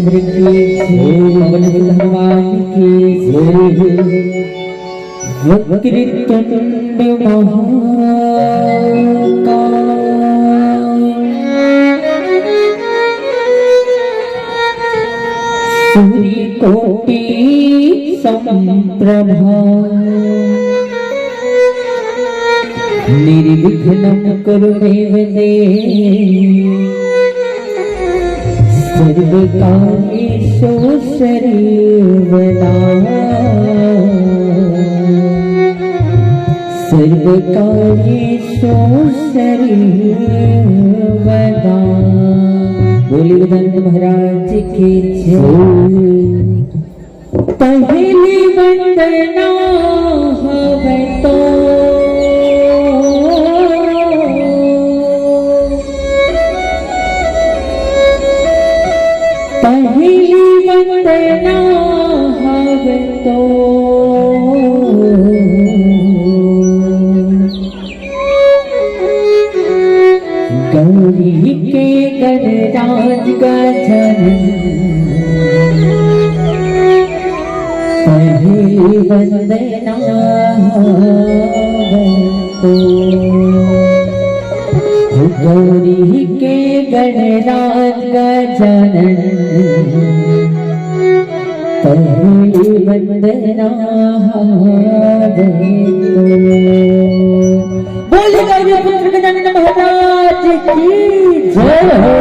रामचंद्र की जय, पवन भगवान की जय। वक्रतुंड महाकाय, सूर्यकोटि समप्रभा, निर्विघ्नं कुरु देव, सर्वकार्येषु सर्वदा, सर्वकार्येषु सर्वदा। बोलिए गजानन महाराज की जय। पहली वंदना हवे तो पहली वंदना हवे तो गौरी के गणराज गजानन, पहली वंदना हवे तो गौरी के गणराज गजानन, पहली वंदना हवे तो। बोले गौरी पुत्र गजानन महाराज की जय हो।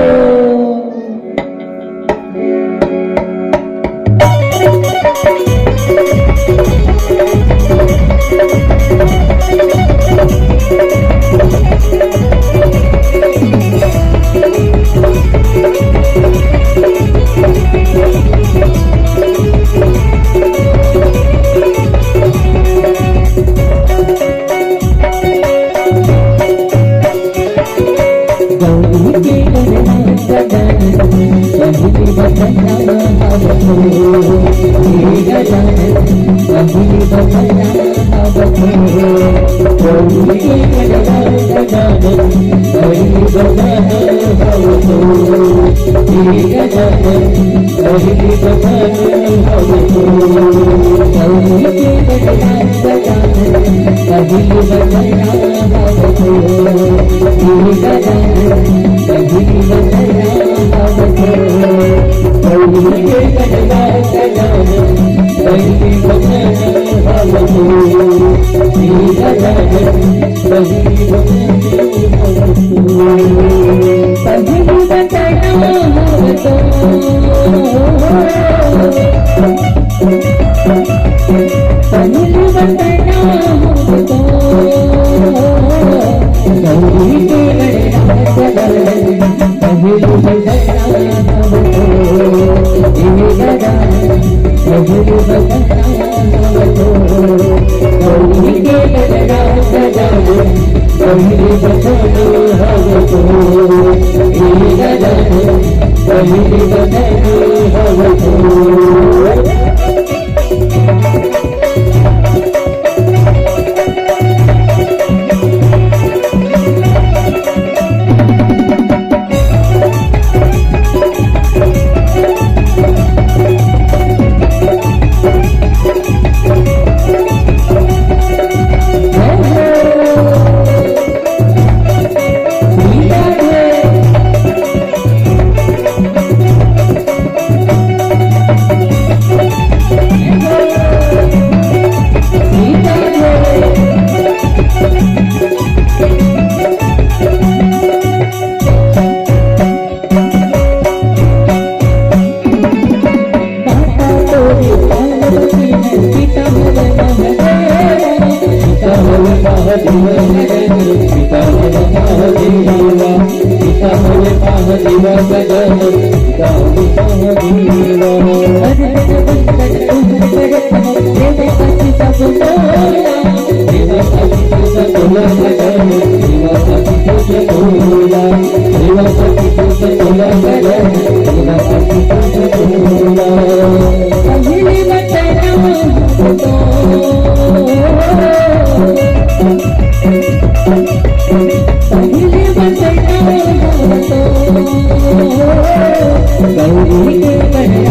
गौरी के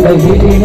पहिली